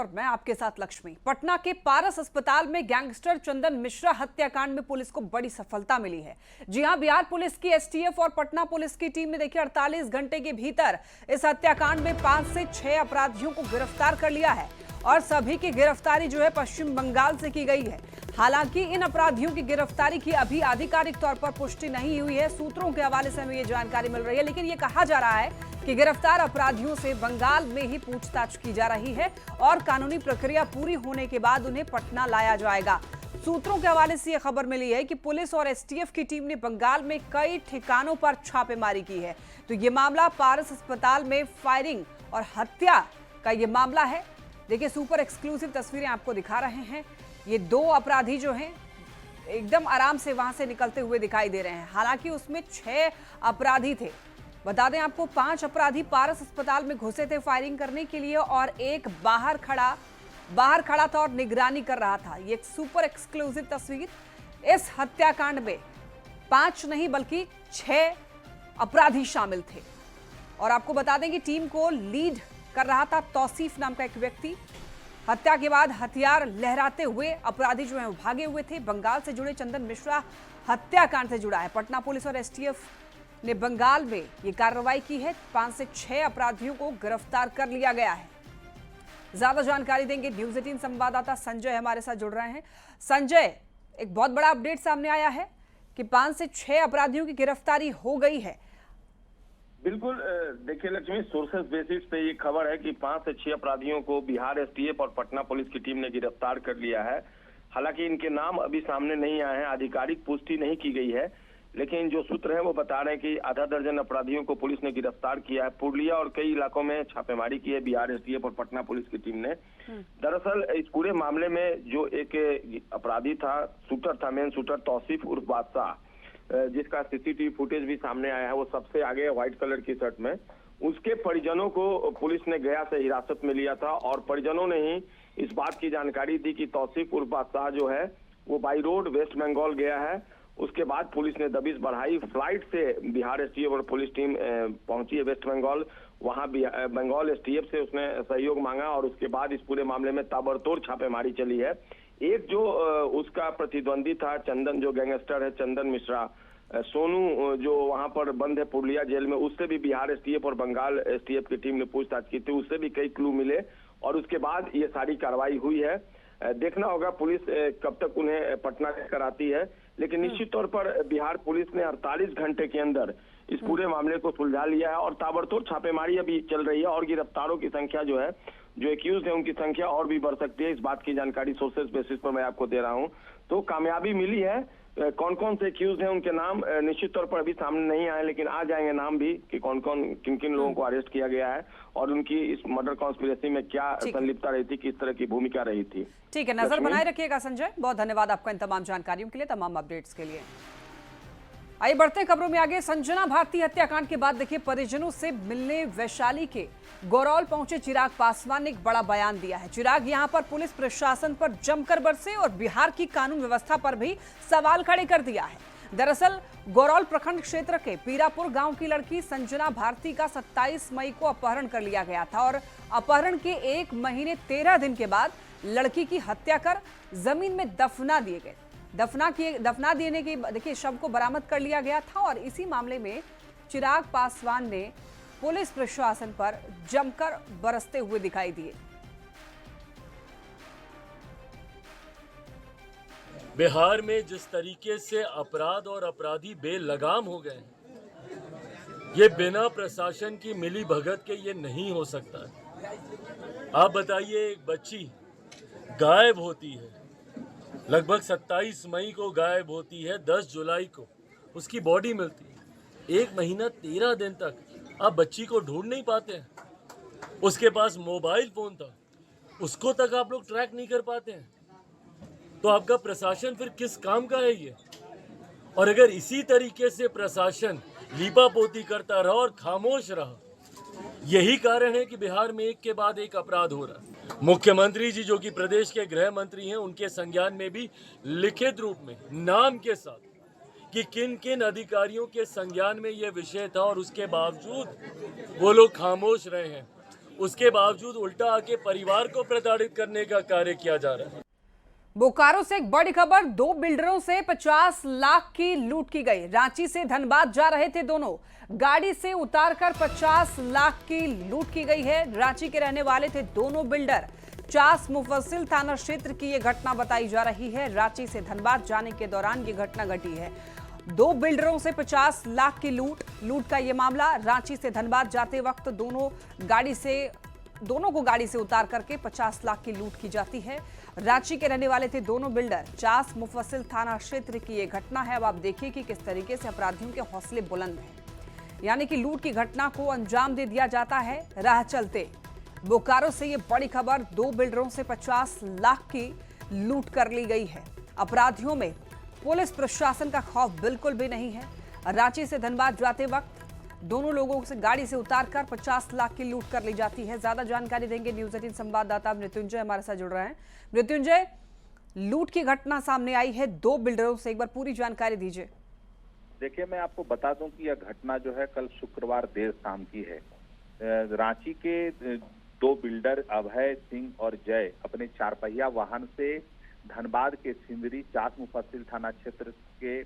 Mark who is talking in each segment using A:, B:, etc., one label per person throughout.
A: और मैं आपके साथ लक्ष्मी। पटना के पारस अस्पताल में गैंगस्टर चंदन मिश्रा हत्याकांड में पुलिस को बड़ी सफलता मिली है। जी हां, बिहार पुलिस की एसटीएफ और पटना पुलिस की टीम ने देखिए 48 घंटे के भीतर इस हत्याकांड में 5 से 6 अपराधियों को गिरफ्तार कर लिया है और सभी की गिरफ्तारी जो है पश्चिम बंगाल से की गई है। हालांकि इन अपराधियों की गिरफ्तारी की अभी आधिकारिक तौर पर पुष्टि नहीं हुई है। सूत्रों के हवाले से हमें ये जानकारी मिल रही है, लेकिन ये कहा जा रहा है कि गिरफ्तार अपराधियों से बंगाल में ही पूछताछ की जा रही है और कानूनी प्रक्रिया पूरी होने के बाद उन्हें पटना लाया जाएगा। सूत्रों के हवाले से यह खबर मिली है कि पुलिस और एसटीएफ की टीम ने बंगाल में कई ठिकानों पर छापेमारी की है। तो ये मामला पारस अस्पताल में फायरिंग और हत्या का ये मामला है। देखिए, सुपर एक्सक्लूसिव तस्वीरें आपको दिखा रहे हैं। ये 2 अपराधी जो हैं एकदम आराम से वहां से निकलते हुए दिखाई दे रहे हैं। हालांकि उसमें 6 अपराधी थे। बता दें आपको, 5 अपराधी पारस अस्पताल में घुसे थे फायरिंग करने के लिए और एक बाहर खड़ा था और निगरानी कर रहा था। ये एक सुपर एक्सक्लूसिव तस्वीर। इस हत्याकांड में 5 नहीं बल्कि 6 अपराधी शामिल थे और आपको बता दें कि टीम को लीड कर रहा था तौसीफ नाम का एक व्यक्ति। हत्या के बाद हथियार लहराते हुए अपराधी जो है वो भागे हुए थे। बंगाल से जुड़े चंदन मिश्रा हत्याकांड से जुड़ा है। पटना पुलिस और एसटीएफ ने बंगाल में ये कार्रवाई की है। 5 से 6 अपराधियों को गिरफ्तार कर लिया गया है। ज्यादा जानकारी देंगे न्यूज 18 संवाददाता संजय हमारे साथ जुड़ रहे हैं। संजय, एक बहुत बड़ा अपडेट सामने आया है कि 5 से 6 अपराधियों की गिरफ्तारी हो गई है।
B: बिल्कुल, देखिए लक्ष्मी, सोर्सेस बेसिस पे ये खबर है कि 5 से 6 अपराधियों को बिहार एसटीएफ और पटना पुलिस की टीम ने गिरफ्तार कर लिया है। हालांकि इनके नाम अभी सामने नहीं आए हैं, आधिकारिक पुष्टि नहीं की गई है, लेकिन जो सूत्र हैं वो बता रहे हैं कि आधा दर्जन अपराधियों को पुलिस ने गिरफ्तार किया है। पूर्णिया और कई इलाकों में छापेमारी की है बिहार एसटीएफ और पटना पुलिस की टीम ने। दरअसल इस पूरे मामले में जो एक अपराधी था, शूटर था, मेन शूटर तौसीफ उर्फ बादशाह, जिसका सीसीटीवी फुटेज भी सामने आया है, वो सबसे आगे व्हाइट कलर की शर्ट में। उसके परिजनों को पुलिस ने गया से हिरासत में लिया था और परिजनों ने ही इस बात की जानकारी दी कि तौसीफ उर्फ बादशाह जो है वो बाई रोड वेस्ट बंगाल गया है। उसके बाद पुलिस ने दबिश बढ़ाई। फ्लाइट से बिहार एसटीएफ और पुलिस टीम पहुंची है वेस्ट बंगाल। वहां बंगाल एसटीएफ से उसने सहयोग मांगा और उसके बाद इस पूरे मामले में ताबड़तोड़ छापेमारी चली है। एक जो उसका प्रतिद्वंदी था, चंदन, जो गैंगस्टर है चंदन मिश्रा, सोनू, जो वहां पर बंद है पुर्लिया जेल में, उससे भी बिहार एसटीएफ और बंगाल एसटीएफ की टीम ने पूछताछ की थी। उससे भी कई क्लू मिले और उसके बाद ये सारी कार्रवाई हुई है। देखना होगा पुलिस कब तक उन्हें पटना कराती है, लेकिन निश्चित तौर पर बिहार पुलिस ने 48 घंटे के अंदर इस पूरे मामले को सुलझा लिया है और ताबड़तोड़ छापेमारी अभी चल रही है और गिरफ्तारों की संख्या जो है, जो एक्यूज है, उनकी संख्या और भी बढ़ सकती है। इस बात की जानकारी सोर्सेस बेसिस पर मैं आपको दे रहा हूं। तो कामयाबी मिली है। कौन कौन से एक्यूज हैं उनके नाम निश्चित तौर पर अभी सामने नहीं आए, लेकिन आ जाएंगे नाम भी कि कौन कौन किन किन लोगों को अरेस्ट किया गया है और उनकी इस मर्डर कॉन्स्पिरेसी में क्या संलिप्तता रही थी, किस तरह की भूमिका रही थी।
A: ठीक है, नजर बनाए रखिएगा संजय। बहुत धन्यवाद आपका इन तमाम जानकारियों के लिए, तमाम अपडेट्स के लिए। आइए बढ़ते हैं खबरों में आगे। संजना भारती हत्याकांड के बाद देखिए परिजनों से मिलने वैशाली के गोरौल पहुंचे चिराग पासवान ने एक बड़ा बयान दिया है। चिराग यहां पर पुलिस प्रशासन पर जमकर बरसे और बिहार की कानून व्यवस्था पर भी सवाल खड़े कर दिया है। दरअसल गोरौल प्रखंड क्षेत्र के पीरापुर गांव की लड़की संजना भारती का 27 मई को अपहरण कर लिया गया था और अपहरण के 1 महीने 13 दिन के बाद लड़की की हत्या कर जमीन में दफना दिए गए। दफना देने के देखिए शव को बरामद कर लिया गया था और इसी मामले में चिराग पासवान ने पुलिस प्रशासन पर जमकर बरसते हुए दिखाई दिए।
C: बिहार में जिस तरीके से अपराध और अपराधी बेलगाम हो गए, ये बिना प्रशासन की मिली भगत के ये नहीं हो सकता। आप बताइए, एक बच्ची गायब होती है, लगभग 27 मई को गायब होती है, 10 जुलाई को उसकी बॉडी मिलती है। 1 महीना 13 दिन तक आप बच्ची को ढूंढ नहीं पाते हैं। उसके पास मोबाइल फोन था, उसको तक आप लोग ट्रैक नहीं कर पाते हैं। तो आपका प्रशासन फिर किस काम का है ये? और अगर इसी तरीके से प्रशासन लीपापोती करता रहा और खामोश रहा, यही कारण है कि बिहार में एक के बाद एक अपराध हो रहा है। मुख्यमंत्री जी, जो कि प्रदेश के गृह मंत्री हैं, उनके संज्ञान में भी लिखित रूप में नाम के साथ कि किन किन अधिकारियों के संज्ञान में यह विषय था और उसके बावजूद वो लोग खामोश रहे हैं। उसके बावजूद उल्टा आके परिवार को प्रताड़ित करने का कार्य किया जा रहा है।
A: बोकारो से एक बड़ी खबर, 2 बिल्डरों से 50 लाख की लूट की गई। रांची से धनबाद जा रहे थे दोनों, गाड़ी से उतारकर 50 लाख की लूट की गई है। रांची के रहने वाले थे दोनों बिल्डर। चास मुफस्सिल थाना क्षेत्र की यह घटना बताई जा रही है। रांची से धनबाद जाने के दौरान ये घटना घटी है। 2 बिल्डरों से 50 लाख की लूट का यह मामला। रांची से धनबाद जाते वक्त दोनों को गाड़ी से उतार करके 50 लाख की लूट की जाती है। रांची के रहने वाले थे दोनों बिल्डर। चास मुफस्सिल थाना क्षेत्र की यह घटना है। अब आप देखिए कि किस तरीके से अपराधियों के हौसले बुलंद हैं। यानी कि लूट की घटना को अंजाम दे दिया जाता है राह चलते। बोकारो से ये बड़ी खबर, 2 बिल्डरों से 50 लाख की लूट कर ली गई है। अपराधियों में पुलिस प्रशासन का खौफ बिल्कुल भी नहीं है। रांची से धनबाद जाते वक्त दोनों लोगों से गाड़ी से उतारकर 50 लाख की लूट कर ली जाती है। ज्यादा जानकारी देंगे न्यूज 18 संवाददाता मृत्युंजय हमारे साथ जुड़ रहे हैं। मृत्युंजय, लूट की घटना सामने आई है 2 बिल्डरों से, एक बार पूरी जानकारी दीजिए।
D: देखिए, मैं आपको बता दूं कि यह घटना जो है कल शुक्रवार देर शाम की है। रांची के 2 बिल्डर अभय सिंह और जय अपने 4 पहिया वाहन से धनबाद के सिंदरी चास मुफस्सिल थाना क्षेत्र के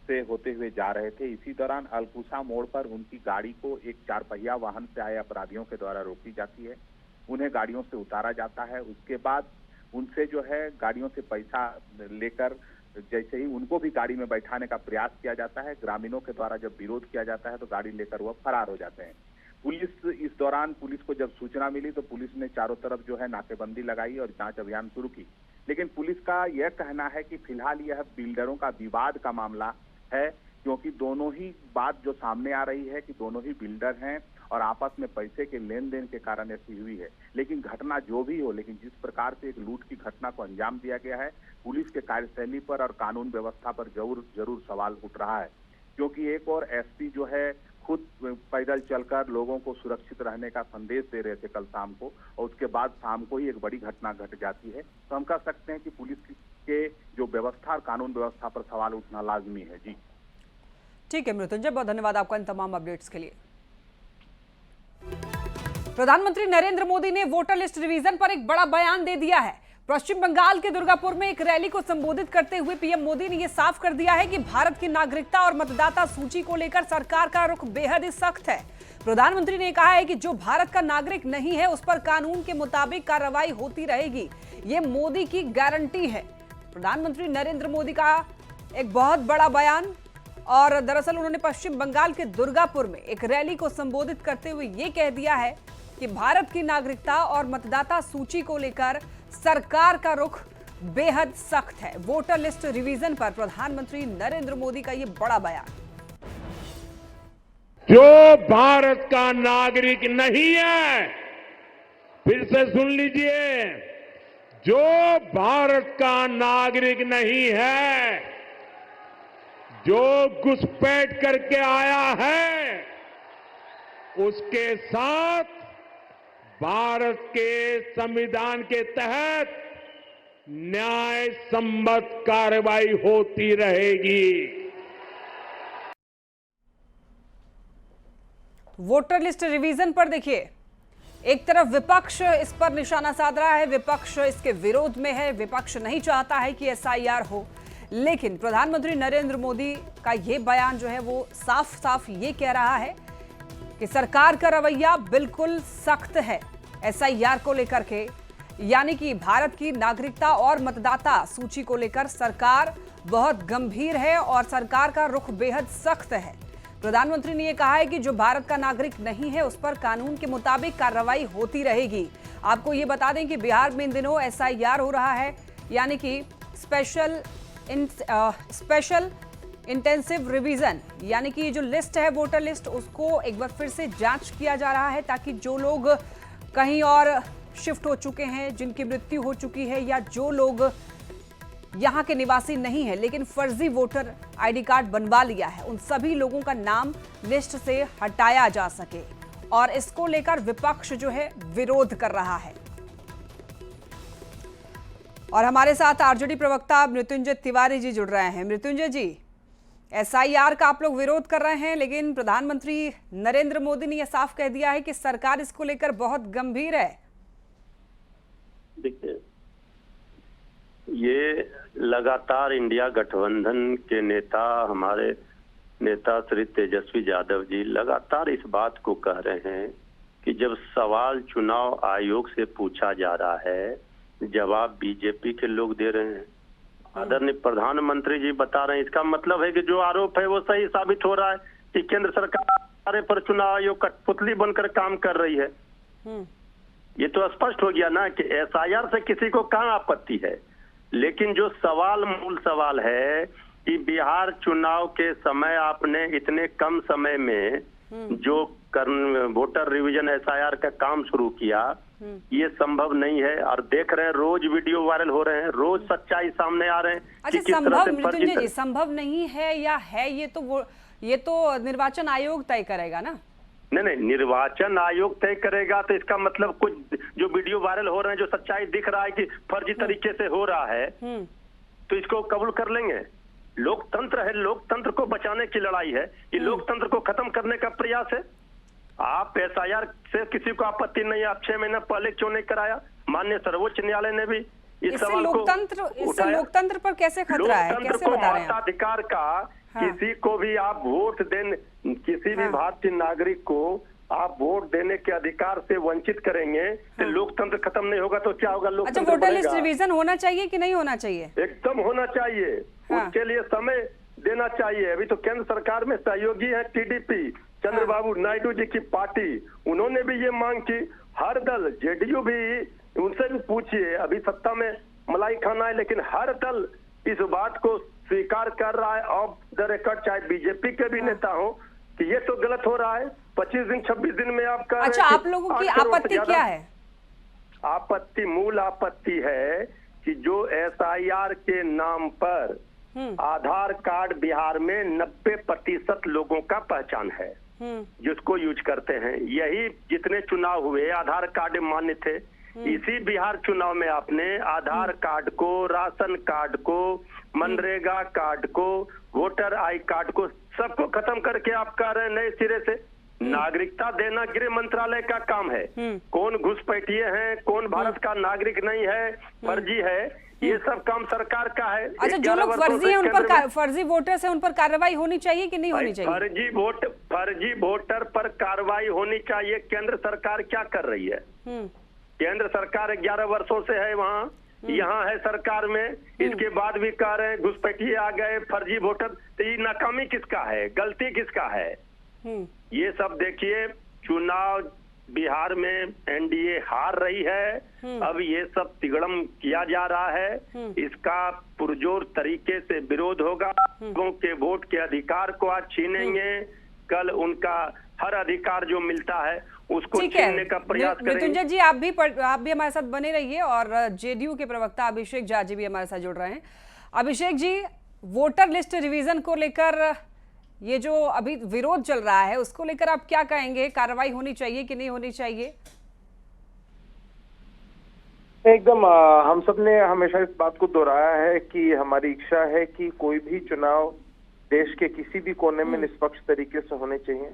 D: से होते हुए जा रहे थे। इसी दौरान अलकुसा मोड़ पर उनकी गाड़ी को एक 4 पहिया वाहन से आए अपराधियों के द्वारा रोकी जाती है। उन्हें गाड़ियों से उतारा जाता है। उसके बाद उनसे जो है गाड़ियों से पैसा लेकर जैसे ही उनको भी गाड़ी में बैठाने का प्रयास किया जाता है, ग्रामीणों के द्वारा जब विरोध किया जाता है तो गाड़ी लेकर वह फरार हो जाते हैं। इस दौरान पुलिस को जब सूचना मिली तो पुलिस ने चारों तरफ जो है नाकेबंदी लगाई और जांच अभियान शुरू की। लेकिन पुलिस का यह कहना है कि फिलहाल यह बिल्डरों का विवाद का मामला है, क्योंकि दोनों ही बात जो सामने आ रही है कि दोनों ही बिल्डर हैं और आपस में पैसे के लेन देन के कारण ऐसी हुई है। लेकिन घटना जो भी हो, लेकिन जिस प्रकार से एक लूट की घटना को अंजाम दिया गया है, पुलिस के कार्यशैली पर और कानून व्यवस्था पर जरूर सवाल उठ रहा है। क्योंकि एक और एसपी जो है खुद पैदल चलकर लोगों को सुरक्षित रहने का संदेश दे रहे थे कल शाम को, और उसके बाद शाम को ही एक बड़ी घटना घट जाती है। तो हम कह सकते हैं कि पुलिस के जो व्यवस्था और कानून व्यवस्था पर सवाल उठना लाजमी है। जी
A: ठीक है मृत्युंजय, बहुत धन्यवाद आपका इन तमाम अपडेट्स के लिए। प्रधानमंत्री नरेंद्र मोदी ने वोटर लिस्ट रिवीजन पर एक बड़ा बयान दे दिया है। पश्चिम बंगाल के दुर्गापुर में एक रैली को संबोधित करते हुए पीएम मोदी ने यह साफ कर दिया है कि भारत की नागरिकता और मतदाता सूची को लेकर सरकार का रुख बेहद ही सख्त है। प्रधानमंत्री ने कहा है कि जो भारत का नागरिक नहीं है उस पर कानून के मुताबिक कार्रवाई होती रहेगी। ये मोदी की गारंटी है। प्रधानमंत्री नरेंद्र मोदी का एक बहुत बड़ा बयान, और दरअसल उन्होंने पश्चिम बंगाल के दुर्गापुर में एक रैली को संबोधित करते हुए ये कह दिया है कि भारत की नागरिकता और मतदाता सूची को लेकर सरकार का रुख बेहद सख्त है। वोटर लिस्ट रिवीजन पर प्रधानमंत्री नरेंद्र मोदी का ये बड़ा बयान।
E: जो भारत का नागरिक नहीं है, फिर से सुन लीजिए, जो भारत का नागरिक नहीं है, जो घुसपैठ करके आया है, उसके साथ भारत के संविधान के तहत न्याय सम्मत कार्रवाई होती रहेगी।
A: वोटर लिस्ट रिवीजन पर देखिए, एक तरफ विपक्ष इस पर निशाना साध रहा है, विपक्ष इसके विरोध में है, विपक्ष नहीं चाहता है कि एसआईआर हो। लेकिन प्रधानमंत्री नरेंद्र मोदी का ये बयान जो है वो साफ साफ ये कह रहा है कि सरकार का रवैया बिल्कुल सख्त है एसआईआर को लेकर के, यानी कि भारत की नागरिकता और मतदाता सूची को लेकर सरकार बहुत गंभीर है और सरकार का रुख बेहद सख्त है। प्रधानमंत्री ने यह कहा है कि जो भारत का नागरिक नहीं है उस पर कानून के मुताबिक कार्रवाई होती रहेगी। आपको ये बता दें कि बिहार में इन दिनों एसआईआर हो रहा है, यानी कि स्पेशल इंटेंसिव रिवीजन, यानी कि जो लिस्ट है वोटर लिस्ट उसको एक बार फिर से जांच किया जा रहा है, ताकि जो लोग कहीं और शिफ्ट हो चुके हैं, जिनकी मृत्यु हो चुकी है, या जो लोग यहाँ के निवासी नहीं है लेकिन फर्जी वोटर आईडी कार्ड बनवा लिया है, उन सभी लोगों का नाम लिस्ट से हटाया जा सके। और इसको लेकर विपक्ष जो है विरोध कर रहा है। और हमारे साथ आरजेडी प्रवक्ता मृत्युंजय तिवारी जी जुड़ रहे हैं। मृत्युंजय जी, एसआईआर का आप लोग विरोध कर रहे हैं, लेकिन प्रधानमंत्री नरेंद्र मोदी ने यह साफ कह दिया है कि सरकार इसको लेकर बहुत गंभीर है।
F: देखिए, ये लगातार इंडिया गठबंधन के नेता, हमारे नेता श्री तेजस्वी यादव जी लगातार इस बात को कह रहे हैं कि जब सवाल चुनाव आयोग से पूछा जा रहा है, जवाब बीजेपी के लोग दे रहे हैं। आदरणीय प्रधानमंत्री जी बता रहे हैं, इसका मतलब है कि जो आरोप है वो सही साबित हो रहा है कि केंद्र सरकार पर चुनाव आयोग कठपुतली बनकर काम कर रही है। ये तो स्पष्ट हो गया ना कि एसआईआर से किसी को कहाँ आपत्ति है, लेकिन जो सवाल मूल सवाल है कि बिहार चुनाव के समय आपने इतने कम समय में जो वोटर रिवीजन एसआईआर का काम शुरू किया, ये संभव नहीं है। और देख रहे हैं रोज वीडियो वायरल हो रहे हैं, रोज सच्चाई सामने आ रहे हैं।
A: अच्छा, संभव मृत्युंजय जी संभव नहीं है या है, ये तो निर्वाचन आयोग तय करेगा ना।
F: नहीं, निर्वाचन आयोग तय करेगा तो इसका मतलब कुछ जो वीडियो वायरल हो रहे हैं, जो सच्चाई दिख रहा है कि फर्जी तरीके से हो रहा है, तो इसको कबूल कर लेंगे। लोकतंत्र है, लोकतंत्र को बचाने की लड़ाई है, ये लोकतंत्र को खत्म करने का प्रयास है। आप एसआईआर से किसी को आपत्ति नहीं है, आप 6 महीने पहले क्यों नहीं कराया? माननीय सर्वोच्च न्यायालय ने भी इस सवाल को
A: इससे लोकतंत्र पर कैसे खतरा है, कैसे बता रहे हैं?
F: मताधिकार का किसी को भी आप वोट देने, किसी भी भारतीय नागरिक को आप वोट देने के अधिकार से वंचित करेंगे तो लोकतंत्र खत्म नहीं होगा तो क्या होगा?
A: अच्छा, वोटर लिस्ट रिवीजन होना चाहिए कि नहीं होना चाहिए?
F: एकदम होना चाहिए। उसके लिए समय देना चाहिए। अभी तो केंद्र सरकार में सहयोगी है टीडीपी, चंद्रबाबू नायडू जी की पार्टी, उन्होंने भी ये मांग की। हर दल, जेडीयू भी, उनसे भी पूछिए, अभी सत्ता में मलाई खाना है, लेकिन हर दल इस बात को स्वीकार कर रहा है। ऑफ द रिकॉर्ड चाहे बीजेपी के भी नेता हो कि ये तो गलत हो रहा है। 25 दिन 26 दिन में आप कह
A: अच्छा, आप लोगों की आपत्ति क्या है?
F: आपत्ति, मूल आपत्ति है कि जो एसआईआर के नाम पर आधार कार्ड बिहार में 90% लोगों का पहचान है, जिसको यूज करते हैं। यही जितने चुनाव हुए आधार कार्ड मान्य थे। इसी बिहार चुनाव में आपने आधार कार्ड को, राशन कार्ड को, मनरेगा कार्ड को, वोटर आई कार्ड को, सबको खत्म करके आप कह रहे हैं नए सिरे से नागरिकता देना गृह मंत्रालय का काम है। कौन घुसपैठिए हैं, कौन भारत का नागरिक नहीं है, फर्जी है, ये सब काम सरकार का है।
A: अच्छा, जो लोग फर्जी हैं उन पर, फर्जी वोटर्स हैं, उन पर कार्रवाई होनी चाहिए कि नहीं होनी चाहिए?
F: फर्जी वोटर पर कार्रवाई होनी चाहिए। केंद्र सरकार क्या कर रही है? केंद्र सरकार 11 वर्षों से है वहाँ, यहाँ है सरकार में, इसके बाद भी कह रहे हैं घुसपैठिए आ गए, फर्जी वोटर। तो ये नाकामी किसका है, गलती किसका है? ये सब देखिए, चुनाव बिहार में एनडीए हार रही है, अब ये सब तिगड़म किया जा रहा है। इसका पुरजोर तरीके से विरोध होगा। लोगों के वोट के अधिकार को आज छीनेंगे, कल उनका हर अधिकार जो मिलता है उसको छीनने का प्रयास करेंगे।
A: मृत्युंजय जी, आप भी हमारे साथ बने रहिए, और जेडीयू के प्रवक्ता अभिषेक झा जी भी हमारे साथ जुड़ रहे हैं। Abhishek ji, voter list revision को लेकर ये जो अभी विरोध चल रहा है उसको लेकर आप क्या कहेंगे? कार्रवाई होनी चाहिए कि नहीं होनी चाहिए?
G: एकदम, हम सब ने हमेशा इस बात को दोहराया है कि हमारी इच्छा है कि कोई भी चुनाव देश के किसी भी कोने में निष्पक्ष तरीके से होने चाहिए।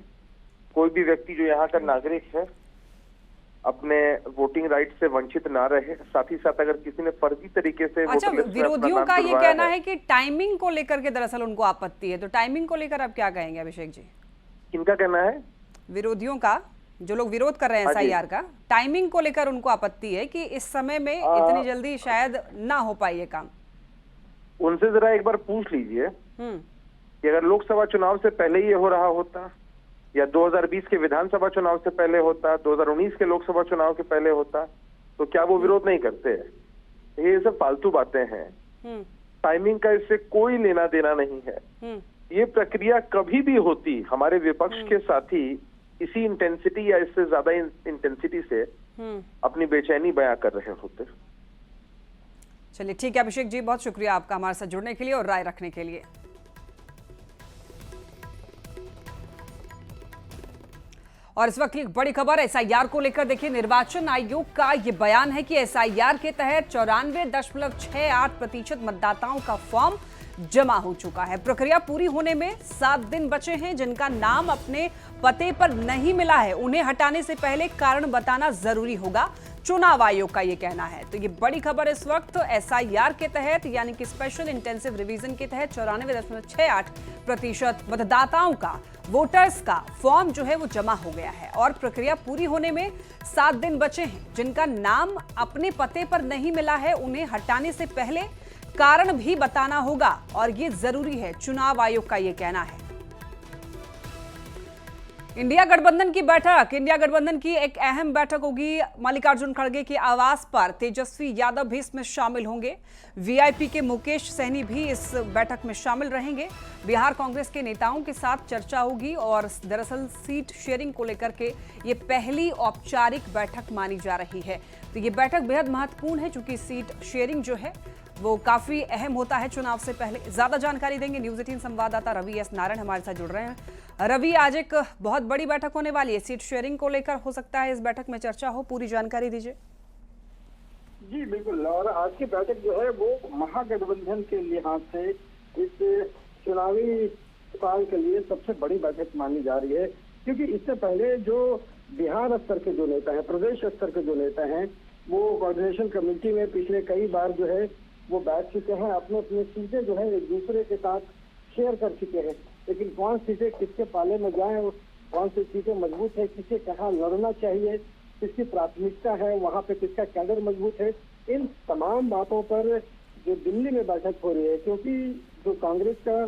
G: कोई भी व्यक्ति जो यहाँ का नागरिक है अपने वोटिंग राइट से वंचित ना रहे। साथ ही साथ अगर किसी ने फर्जी तरीके से
A: अच्छा, विरोधियों का ये कहना है कि टाइमिंग को लेकर के दरअसल उनको आपत्ति है, तो टाइमिंग को लेकर आप क्या कहेंगे अभिषेक जी?
G: किनका कहना है?
A: विरोधियों का, जो लोग विरोध कर रहे हैं एसआईआर का, टाइमिंग को लेकर उनको आपत्ति है कि इस समय में इतनी जल्दी शायद ना हो पाए ये काम।
G: उनसे जरा एक बार पूछ लीजिए कि अगर लोकसभा चुनाव से पहले ये हो रहा होता, या 2020 के विधानसभा चुनाव से पहले होता, 2019 के लोकसभा चुनाव के पहले होता, तो क्या वो विरोध नहीं करते? ये सब फालतू बातें हैं। टाइमिंग का इससे कोई लेना देना नहीं है। ये प्रक्रिया कभी भी होती, हमारे विपक्ष के साथी इसी इंटेंसिटी या इससे ज्यादा इंटेंसिटी से अपनी बेचैनी बयां कर रहे होते।
A: चलिए ठीक है अभिषेक जी, बहुत शुक्रिया आपका हमारे साथ जुड़ने के लिए और राय रखने के लिए। और इस वक्त की एक बड़ी खबर एसआईआर को लेकर देखिए, निर्वाचन आयोग का ये बयान है कि एसआईआर के तहत 94.68% मतदाताओं का फॉर्म जमा हो चुका है। प्रक्रिया पूरी होने में 7 दिन बचे हैं। जिनका नाम अपने पते पर नहीं मिला है उन्हें हटाने से पहले कारण बताना जरूरी होगा, चुनाव आयोग का यह कहना है। तो ये बड़ी खबर इस वक्त SIR के तहत यानी कि स्पेशल इंटेंसिव रिवीजन के तहत 94.68% मतदाताओं का, वोटर्स का फॉर्म जो है वो जमा हो गया है और प्रक्रिया पूरी होने में 7 दिन बचे हैं। जिनका नाम अपने पते पर नहीं मिला है उन्हें हटाने से पहले कारण भी बताना होगा और ये जरूरी है, चुनाव आयोग का ये कहना है। इंडिया गठबंधन की एक अहम बैठक होगी। मल्लिकार्जुन खड़गे के आवास पर तेजस्वी यादव भी इसमें शामिल होंगे। VIP के मुकेश सहनी भी इस बैठक में शामिल रहेंगे। बिहार कांग्रेस के नेताओं के साथ चर्चा होगी और दरअसल सीट शेयरिंग को लेकर के ये पहली औपचारिक बैठक मानी जा रही है। तो ये बैठक बेहद महत्वपूर्ण है क्योंकि सीट शेयरिंग जो है वो काफी अहम होता है चुनाव से पहले। ज्यादा जानकारी देंगे न्यूज 18 संवाददाता रवि S नारायण हमारे साथ जुड़ रहे हैं। रवि, आज एक बहुत बड़ी बैठक होने वाली है, सीट शेयरिंग को लेकर हो सकता है इस बैठक में चर्चा हो, पूरी जानकारी दीजिए।
H: जी बिल्कुल, और आज की बैठक जो है वो महागठबंधन के लिहाज से इस चुनावी साल के लिए सबसे बड़ी बैठक मानी जा रही है, क्योंकि इससे पहले जो बिहार स्तर के जो नेता हैं, प्रदेश स्तर के जो नेता हैं, वो कोऑर्डिनेशन कमेटी में पिछले कई बार जो है वो बैठ चुके हैं, अपने अपने सीटें जो है एक दूसरे के साथ शेयर कर चुके हैं। लेकिन कौन सीटें किसके पाले में जाएं, कौन सी सीटें मजबूत है, किसे कहाँ लड़ना चाहिए, किसकी प्राथमिकता है, वहाँ पे किसका कैडर मजबूत है, इन तमाम बातों पर जो दिल्ली में बैठक हो रही है। क्योंकि जो कांग्रेस का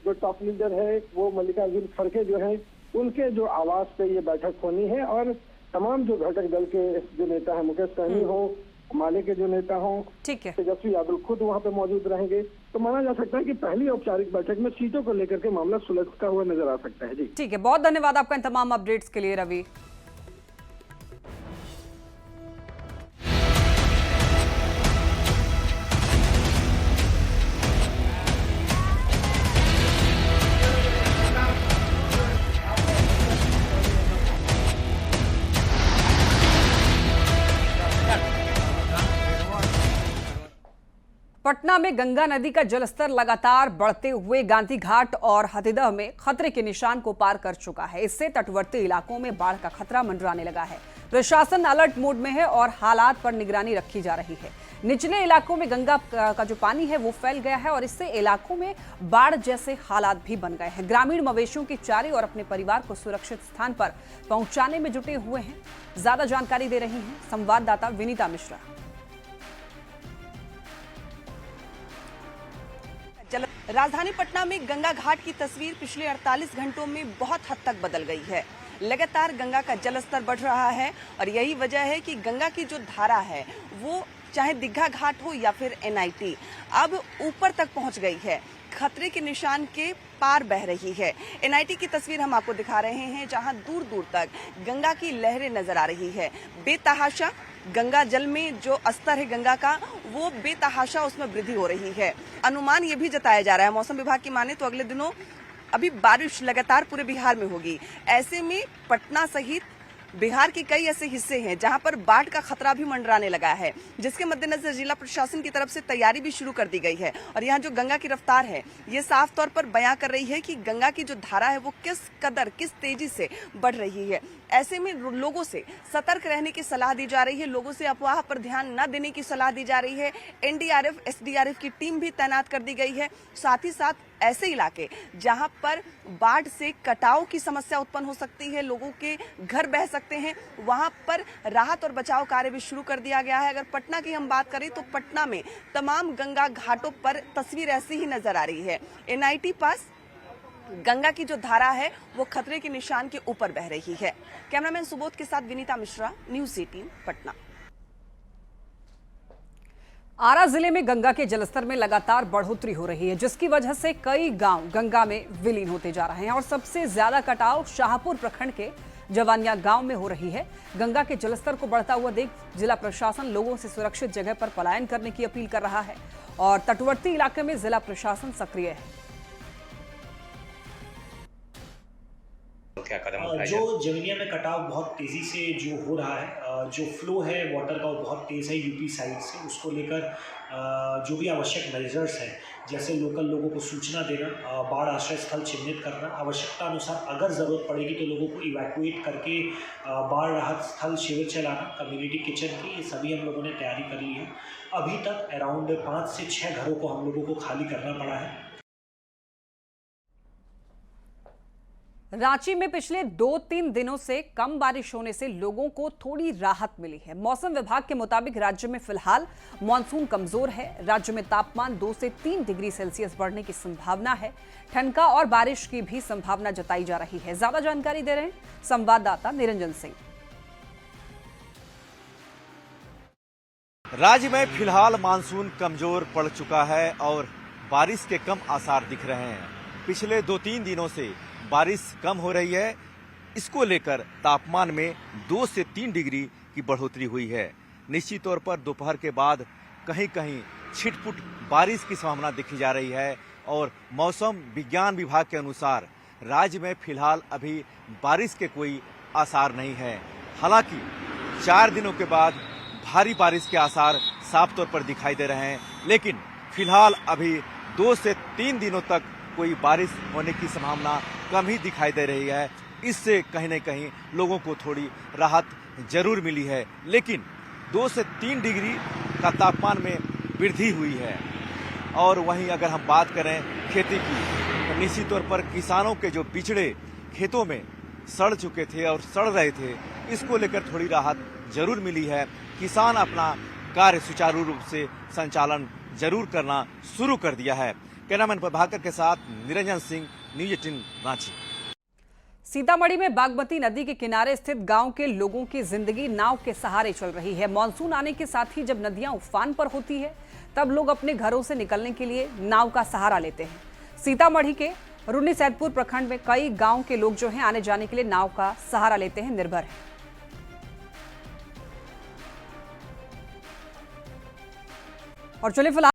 H: जो टॉप लीडर है वो मल्लिकार्जुन खड़गे जो है उनके जो आवास पे ये बैठक होनी है और तमाम जो घटक दल के जो नेता है, मुकेश सहनी हो, माले के जो नेता हों,
A: ठीक है,
H: तेजस्वी यादव खुद वहाँ पे मौजूद रहेंगे। तो माना जा सकता है कि पहली औपचारिक बैठक में सीटों को लेकर के मामला सुलझता हुआ नजर आ सकता है। जी
A: ठीक है, बहुत धन्यवाद आपका इन तमाम अपडेट्स के लिए रवि। पटना में गंगा नदी का जलस्तर लगातार बढ़ते हुए गांधी घाट और हथीदह में खतरे के निशान को पार कर चुका है। इससे तटवर्ती इलाकों में बाढ़ का खतरा मंडराने लगा है। प्रशासन अलर्ट मोड में है और हालात पर निगरानी रखी जा रही है। निचले इलाकों में गंगा का जो पानी है वो फैल गया है और इससे इलाकों में बाढ़ जैसे हालात भी बन गए हैं। ग्रामीण मवेशियों के चारे और अपने परिवार को सुरक्षित स्थान पर पहुंचाने में जुटे हुए हैं। ज्यादा जानकारी दे रही हैं संवाददाता विनीता मिश्रा।
I: राजधानी पटना में गंगा घाट की तस्वीर पिछले 48 घंटों में बहुत हद तक बदल गई है। लगातार गंगा का जलस्तर बढ़ रहा है और यही वजह है कि गंगा की जो धारा है वो चाहे दीघा घाट हो या फिर NIT अब ऊपर तक पहुंच गई है, खतरे के निशान के पार बह रही है। NIT की तस्वीर हम आपको दिखा रहे हैं जहां दूर दूर तक गंगा की लहरें नजर आ रही है। बेतहाशा गंगा जल में जो स्तर है गंगा का वो बेतहाशा उसमें वृद्धि हो रही है। अनुमान ये भी जताया जा रहा है, मौसम विभाग की माने तो अगले दिनों अभी बारिश लगातार पूरे बिहार में होगी। ऐसे में पटना सहित बिहार के कई ऐसे हिस्से हैं जहां पर बाढ़ का खतरा भी मंडराने लगा है, जिसके मद्देनजर जिला प्रशासन की तरफ से तैयारी भी शुरू कर दी गई है। और यहां जो गंगा की रफ्तार है ये साफ तौर पर बयां कर रही है कि गंगा की जो धारा है वो किस तेजी से बढ़ रही है। ऐसे में लोगों से सतर्क रहने की सलाह दी जा रही है, लोगों से अफवाह पर ध्यान न देने की सलाह दी जा रही है। NDRF SDRF की टीम भी तैनात कर दी गई है। साथ ही साथ ऐसे इलाके जहां पर बाढ़ से कटाव की समस्या उत्पन्न हो सकती है, लोगों के घर बह सकते हैं, वहां पर राहत और बचाव कार्य भी शुरू कर दिया गया है। अगर पटना की हम बात करें तो पटना में तमाम गंगा घाटों पर तस्वीर ऐसी ही नजर आ रही है। NIT पास गंगा की जो धारा है वो खतरे के निशान के ऊपर बह रही है। कैमरामैन सुबोध के साथ विनीता मिश्रा, न्यूज़ 18 पटना।
A: आरा जिले में गंगा के जलस्तर में लगातार बढ़ोतरी हो रही है, जिसकी वजह से कई गांव गंगा में विलीन होते जा रहे हैं और सबसे ज्यादा कटाव शाहपुर प्रखंड के जवानिया गांव में हो रही है। गंगा के जलस्तर को बढ़ता हुआ देख जिला प्रशासन लोगों से सुरक्षित जगह पर पलायन करने की अपील कर रहा है और तटवर्ती इलाके में जिला प्रशासन सक्रिय है।
J: क्या कदम बताया
K: जो जमीनिया में कटाव बहुत तेज़ी से जो हो रहा है, जो फ्लो है वाटर का वो बहुत तेज़ है यूपी साइड से, उसको लेकर जो भी आवश्यक मेजर्स हैं, जैसे लोकल लोगों को सूचना देना, बाढ़ आश्रय स्थल चिन्हित करना, आवश्यकता अनुसार अगर ज़रूरत पड़ेगी तो लोगों को इवैक्यूएट करके बाढ़ राहत स्थल शिविर चलाना, कम्युनिटी किचन की, ये सभी हम लोगों ने तैयारी कर ली है। अभी तक अराउंड 5 से 6 घरों को हम लोगों को खाली करना पड़ा है।
A: रांची में पिछले 2-3 दिनों से कम बारिश होने से लोगों को थोड़ी राहत मिली है। मौसम विभाग के मुताबिक राज्य में फिलहाल मॉनसून कमजोर है। राज्य में तापमान 2 से 3 डिग्री सेल्सियस बढ़ने की संभावना है। ठनका और बारिश की भी संभावना जताई जा रही है। ज्यादा जानकारी दे रहे हैं संवाददाता निरंजन सिंह।
L: राज्य में फिलहाल मानसून कमजोर पड़ चुका है और बारिश के कम आसार दिख रहे हैं। पिछले 2-3 दिनों से बारिश कम हो रही है। इसको लेकर तापमान में 2 से 3 डिग्री की बढ़ोतरी हुई है। निश्चित तौर पर दोपहर के बाद कहीं कहीं छिटपुट बारिश की संभावना देखी जा रही है और मौसम विज्ञान विभाग के अनुसार राज्य में फिलहाल अभी बारिश के कोई आसार नहीं है। हालांकि 4 दिनों के बाद भारी बारिश के आसार साफ तौर पर दिखाई दे रहे हैं, लेकिन फिलहाल अभी 2 से 3 दिनों तक कोई बारिश होने की संभावना कम ही दिखाई दे रही है। इससे कहीं न कहीं लोगों को थोड़ी राहत जरूर मिली है, लेकिन 2 से 3 डिग्री का तापमान में वृद्धि हुई है। और वहीं अगर हम बात करें खेती की, तो निश्चित तौर पर किसानों के जो बिचड़े खेतों में सड़ चुके थे और सड़ रहे थे, इसको लेकर थोड़ी राहत जरूर मिली है। किसान अपना कार्य सुचारू रूप से संचालन जरूर करना शुरू कर दिया है। कैमरामैन प्रभाकर के साथ निरंजन सिंह, न्यूज 18 रांची।
A: सीतामढ़ी में बागमती नदी के किनारे स्थित गांव के लोगों की जिंदगी नाव के सहारे चल रही है। मॉनसून आने के साथ ही जब नदियां उफान पर होती है, तब लोग अपने घरों से निकलने के लिए नाव का सहारा लेते हैं। सीतामढ़ी के रून्नी सैदपुर प्रखंड में कई गांव के लोग जो हैं आने जाने के लिए नाव का सहारा लेते हैं, निर्भर है। और चलिए फिलहाल